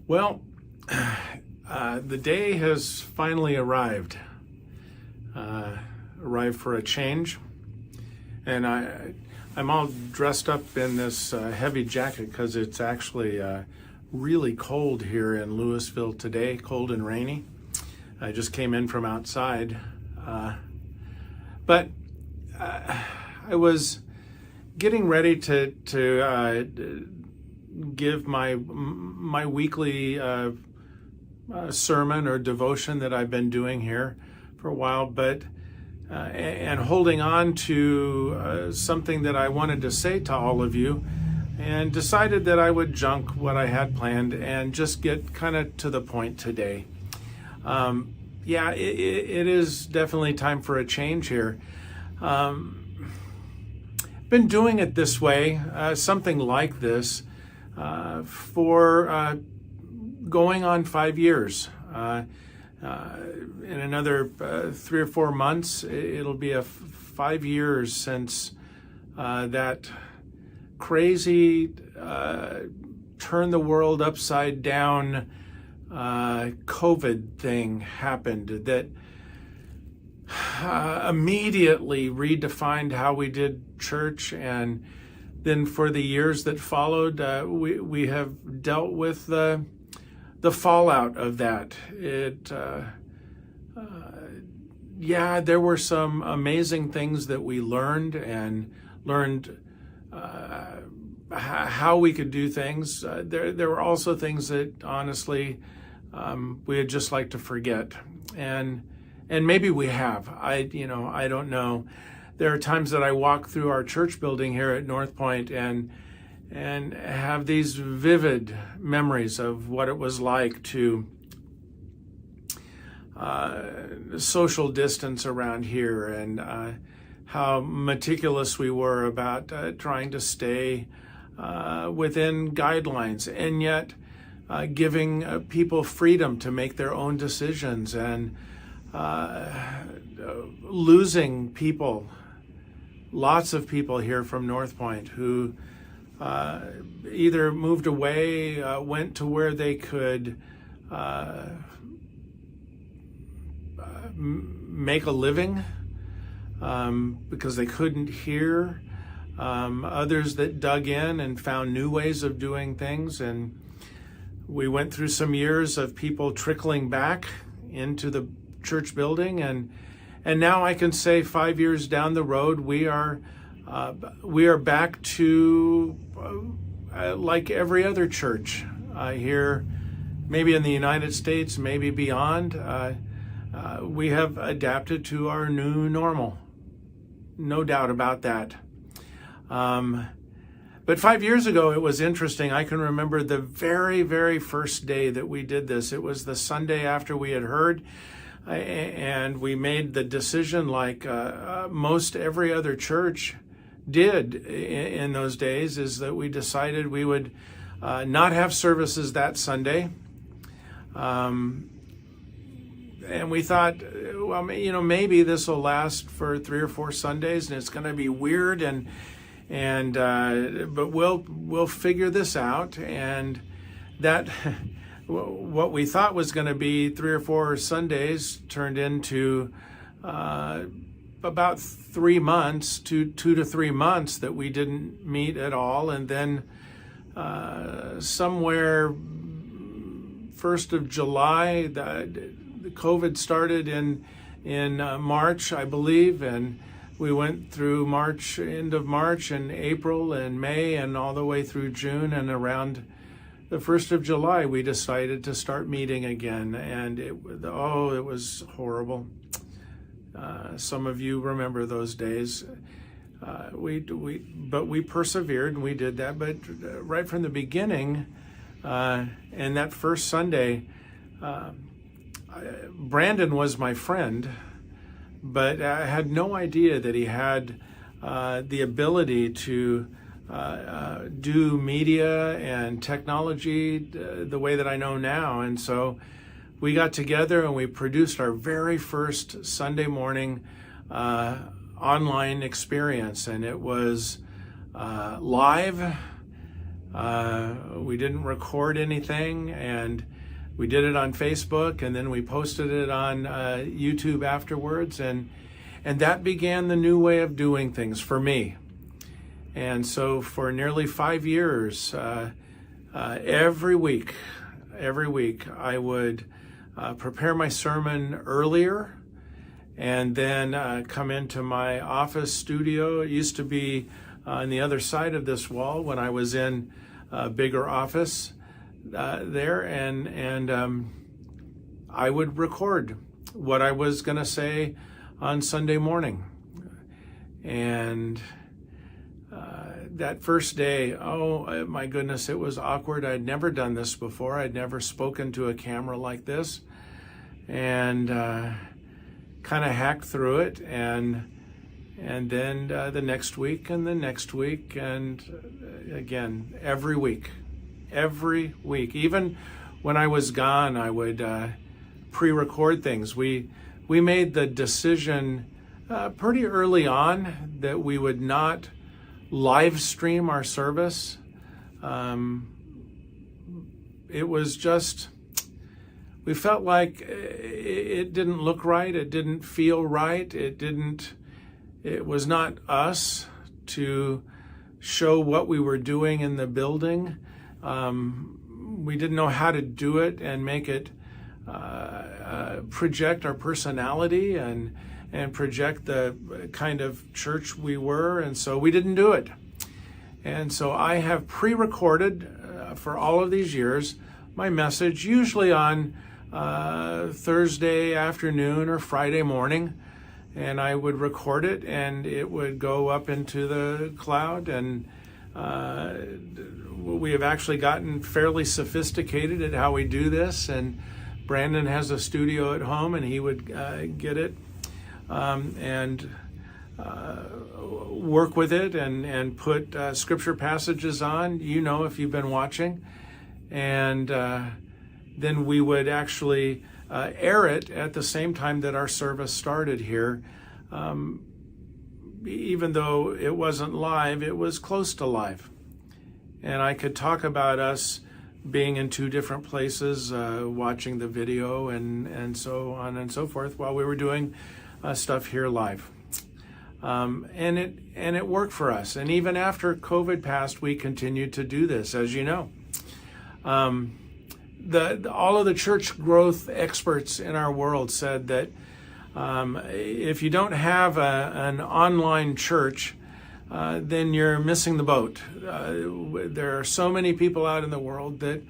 Well, the day has finally arrived. Arrived for a change, and I'm all dressed up in this heavy jacket because it's actually really cold here in Louisville today, cold and rainy. I just came in from outside, but I was getting ready to give my weekly sermon or devotion that I've been doing here for a while, but and holding on to something that I wanted to say to all of you, and decided that I would junk what I had planned and just get kind of to the point today. Yeah, it is definitely time for a change here. Been doing it this way, something like this, for going on 5 years. In another 3 or 4 months, it'll be 5 years since that crazy turn the world upside down COVID thing happened that immediately redefined how we did church, and then for the years that followed, we have dealt with the fallout of that. Yeah, there were some amazing things that we learned how we could do things. There were also things that honestly we'd just like to forget, and maybe we have. I don't know. There are times that I walk through our church building here at North Point and have these vivid memories of what it was like to social distance around here, and how meticulous we were about trying to stay within guidelines, and yet giving people freedom to make their own decisions, and losing people, lots of people here from North Point who either moved away, went to where they could make a living because they couldn't hear. Others that dug in and found new ways of doing things. And we went through some years of people trickling back into the church building, and now I can say 5 years down the road, we are back to like every other church here, maybe in the United States, maybe beyond. We have adapted to our new normal, no doubt about that. But 5 years ago, it was interesting. I can remember the very, very first day that we did this. It was the Sunday after we had heard, and we made the decision, like most every other church did in those days, is that we decided we would not have services that Sunday. And we thought, well, maybe this will last for 3 or 4 Sundays, and it's going to be weird, but we'll figure this out. And that what we thought was going to be 3 or 4 Sundays turned into about 3 months, 2 to 3 months that we didn't meet at all, and then somewhere 1st of July, the COVID started in March, I believe, and we went through March, end of March, and April and May, and all the way through June, and around the 1st of July, we decided to start meeting again, and it was horrible. Some of you remember those days. But we persevered, and we did that. But right from the beginning, and that first Sunday, Brandon was my friend, but I had no idea that he had the ability to do media and technology the way that I know now. And so we got together and we produced our very first Sunday morning online experience, and it was live. We didn't record anything, and we did it on Facebook, and then we posted it on YouTube afterwards, and that began the new way of doing things for me. And so for nearly 5 years, every week, I would prepare my sermon earlier, and then come into my office studio. It used to be on the other side of this wall when I was in a bigger office there, and I would record what I was going to say on Sunday morning. And that first day, oh my goodness, it was awkward. I'd never done this before. I'd never spoken to a camera like this, and kind of hacked through it, and then the next week, and the next week, and again, every week. Even when I was gone, I would pre-record things. We made the decision pretty early on that we would not live stream our service. It was just, we felt like it didn't look right. It didn't feel right. It was not us to show what we were doing in the building. We didn't know how to do it and make it project our personality and project the kind of church we were, and so we didn't do it. And so I have pre-recorded for all of these years my message, usually on Thursday afternoon or Friday morning, and I would record it, and it would go up into the cloud. And we have actually gotten fairly sophisticated at how we do this, and Brandon has a studio at home, and he would get it and work with it and put scripture passages on, if you've been watching. And then we would actually air it at the same time that our service started here. Even though it wasn't live, it was close to live. And I could talk about us being in two different places, watching the video and so on and so forth while we were doing stuff here live. And it worked for us. And even after COVID passed, we continued to do this, as you know. All of the church growth experts in our world said that if you don't have an online church, then you're missing the boat. There are so many people out in the world that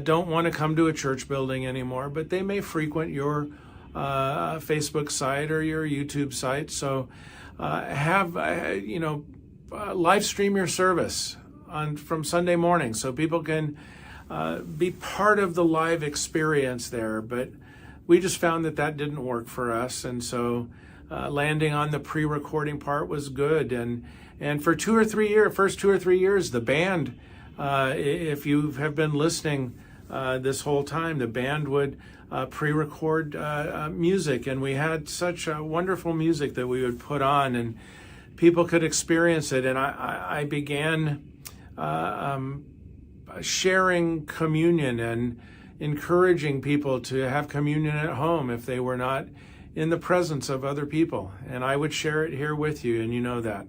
don't want to come to a church building anymore, but they may frequent your Facebook site or your YouTube site. So live stream your service from Sunday morning so people can be part of the live experience there. But we just found that didn't work for us, and so landing on the pre-recording part was good. And for 2 or 3 years, first 2 or 3 years, the band, if you have been listening this whole time, the band would pre-record music, and we had such wonderful music that we would put on, and people could experience it. And I began sharing communion and encouraging people to have communion at home if they were not in the presence of other people. And I would share it here with you, and you know that.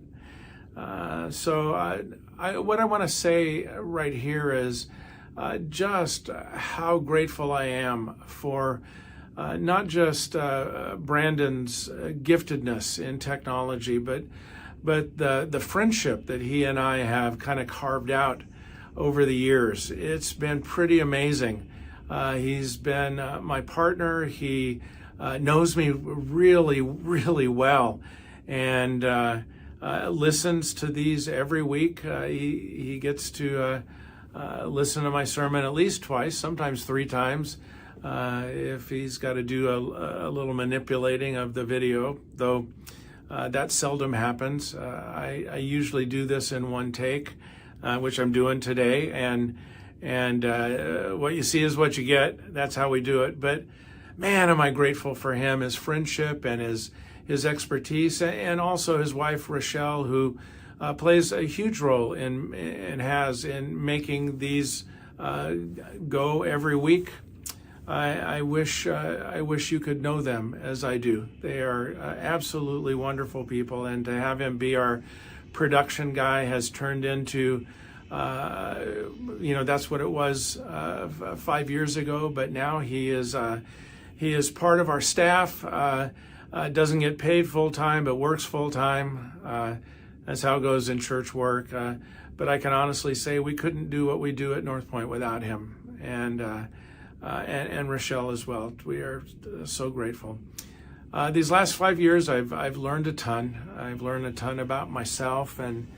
What I want to say right here is just how grateful I am for not just Brandon's giftedness in technology, but the friendship that he and I have kind of carved out over the years. It's been pretty amazing. He's been my partner. He knows me really, really well, and listens to these every week. He gets to listen to my sermon at least twice, sometimes 3 times, if he's got to do a little manipulating of the video, though that seldom happens. I usually do this in one take, which I'm doing today, and what you see is what you get. That's how we do it. But man, am I grateful for him, his friendship and his expertise, and also his wife Rochelle, who plays a huge role in and has in making these go every week. I wish you could know them as I do. They are absolutely wonderful people, and to have him be our production guy has turned into, that's what it was 5 years ago. But now he is part of our staff. Doesn't get paid full time, but works full time. That's how it goes in church work. But I can honestly say we couldn't do what we do at North Point without him, and Rochelle as well. We are so grateful. These last 5 years, I've learned a ton. I've learned a ton about myself, and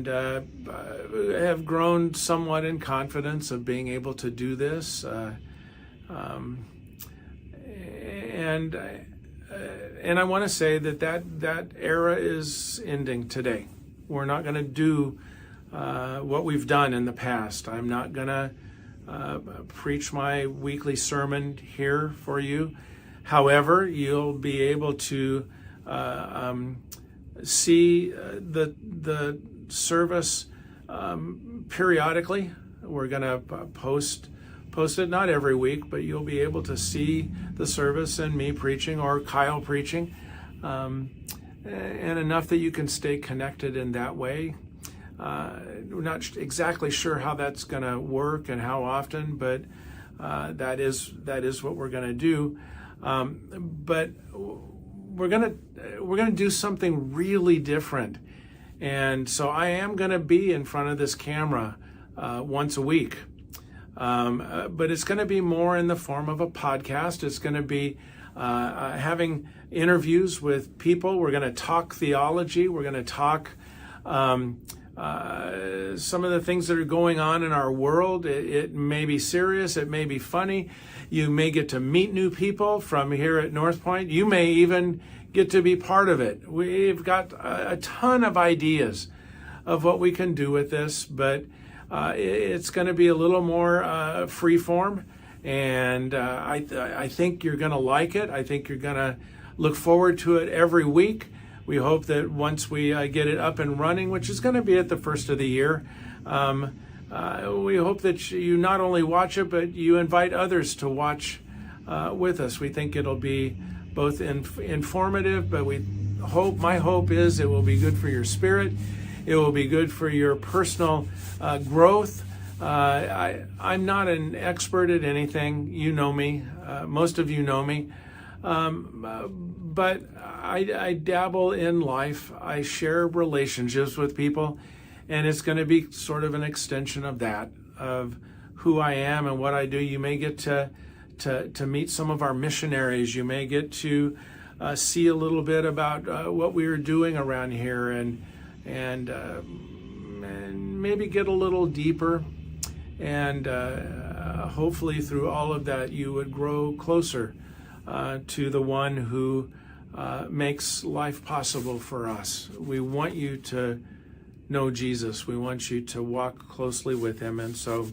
have grown somewhat in confidence of being able to do this. And I want to say that era is ending today. We're not going to do what we've done in the past. I'm not going to preach my weekly sermon here for you. However, you'll be able to see the service periodically. We're going to post it, not every week, but you'll be able to see the service and me preaching or Kyle preaching, and enough that you can stay connected in that way. We're not exactly sure how that's going to work and how often, but that is what we're going to do. But we're going to do something really different, and so I am going to be in front of this camera once a week. But it's going to be more in the form of a podcast. It's going to be having interviews with people. We're going to talk theology. We're going to talk some of the things that are going on in our world. It may be serious. It may be funny. You may get to meet new people from here at North Point. You may even get to be part of it. We've got a ton of ideas of what we can do with this, but it's going to be a little more free form, and I think you're going to like it. I think you're going to look forward to it every week. We hope that once we get it up and running, which is going to be at the first of the year, we hope that you not only watch it, but you invite others to watch with us. We think it'll be both informative, but my hope is it will be good for your spirit. It will be good for your personal growth. I'm not an expert at anything. You know me. Most of you know me. But I dabble in life. I share relationships with people. And it's going to be sort of an extension of that, of who I am and what I do. You may get to meet some of our missionaries. You may get to see a little bit about what we are doing around here, and maybe get a little deeper, and hopefully through all of that you would grow closer to the one who makes life possible for us. We want you to know Jesus. We want you to walk closely with him. And so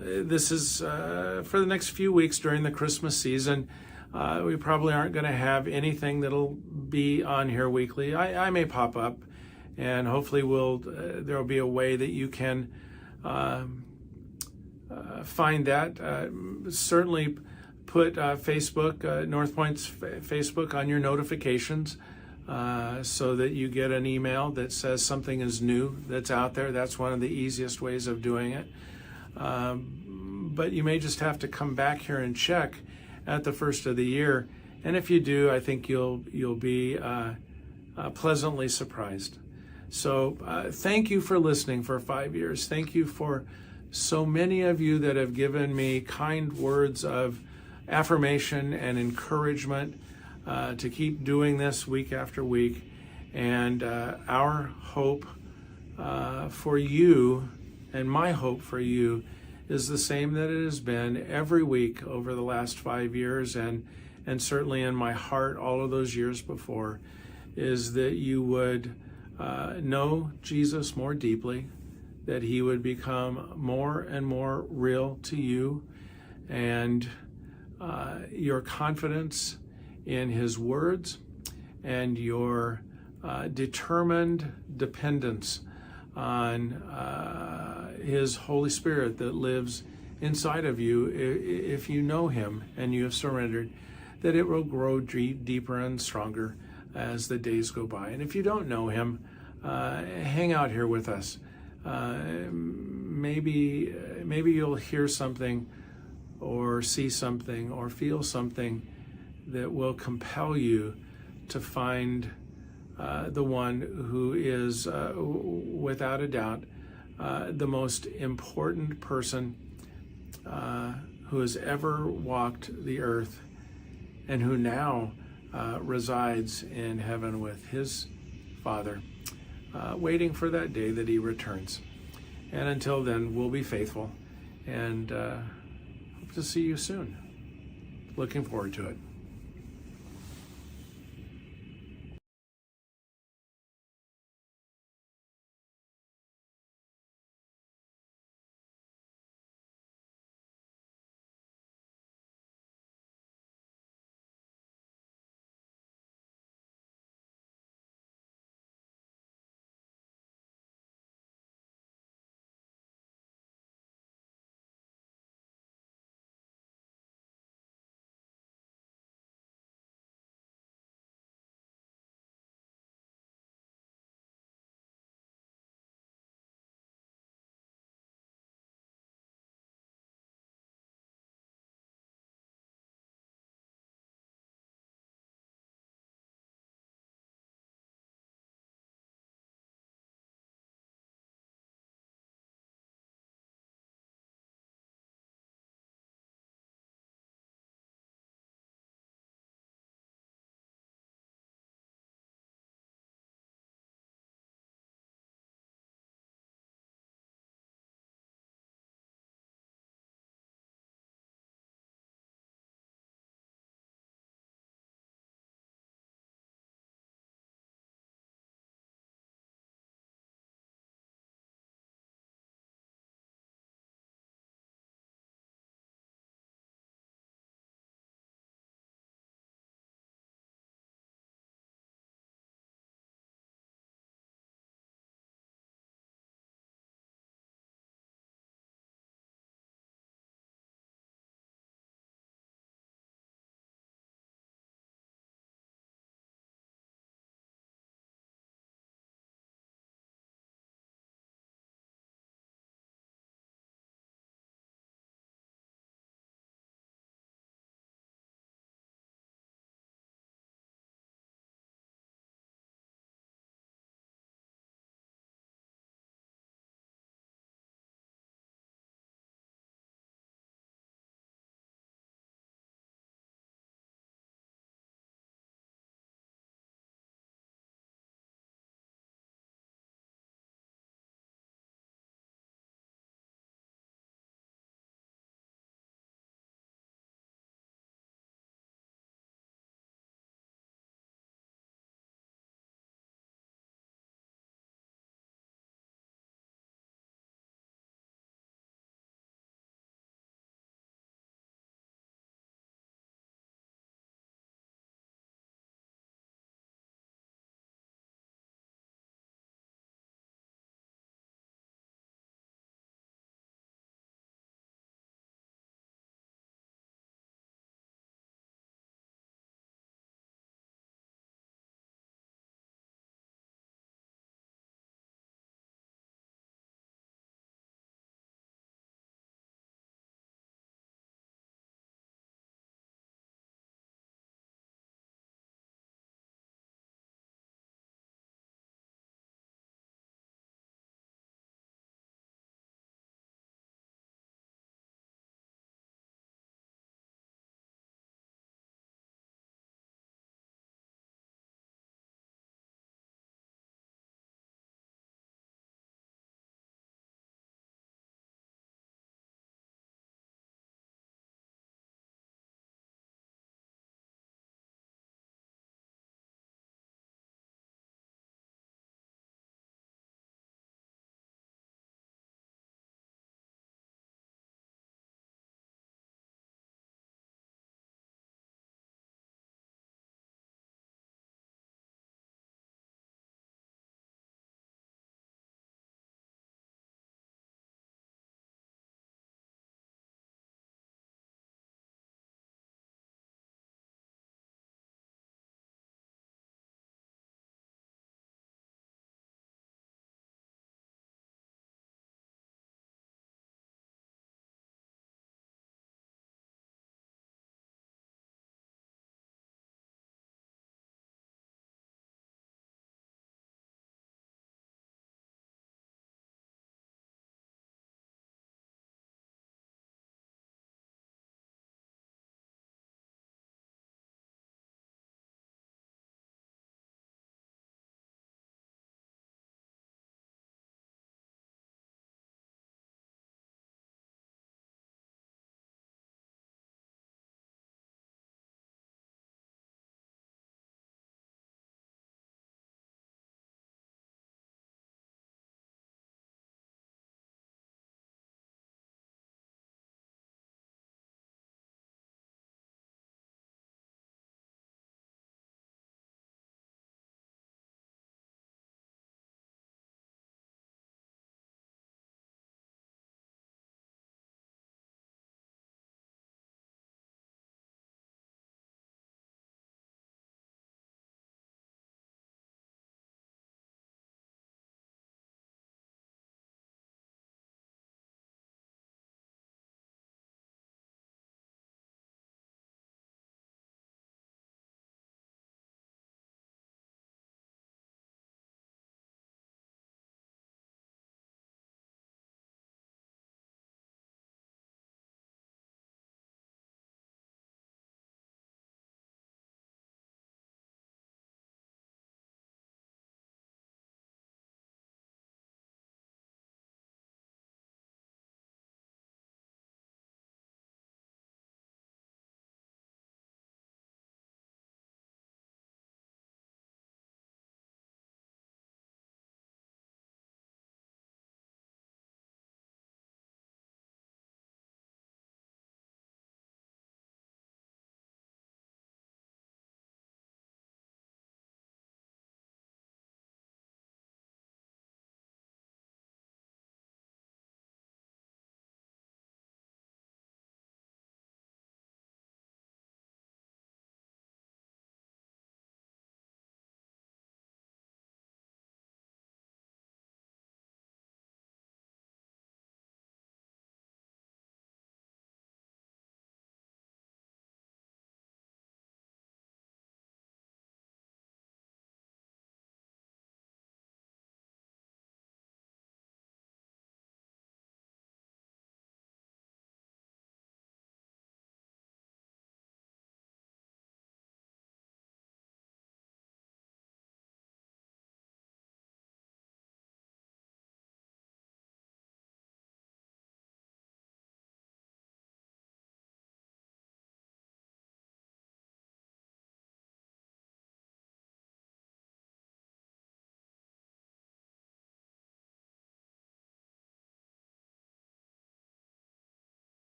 this is for the next few weeks during the Christmas season. We probably aren't going to have anything that'll be on here weekly. I may pop up, and hopefully there'll be a way that you can find that. Certainly put Facebook, North Point's Facebook, on your notifications so that you get an email that says something is new that's out there. That's one of the easiest ways of doing it. But you may just have to come back here and check at the first of the year. And if you do, I think you'll be pleasantly surprised. So thank you for listening for 5 years. Thank you for so many of you that have given me kind words of affirmation and encouragement to keep doing this week after week. And our hope for you, and my hope for you, is the same that it has been every week over the last 5 years, and certainly in my heart all of those years before, is that you would know Jesus more deeply, that he would become more and more real to you, and your confidence in his words and your determined dependence on His Holy Spirit that lives inside of you, if you know Him and you have surrendered, that it will grow deeper and stronger as the days go by. And if you don't know Him, hang out here with us. Maybe you'll hear something or see something or feel something that will compel you to find the one who is, without a doubt, the most important person who has ever walked the earth, and who now resides in heaven with His Father, waiting for that day that He returns. And until then, we'll be faithful, and hope to see you soon. Looking forward to it.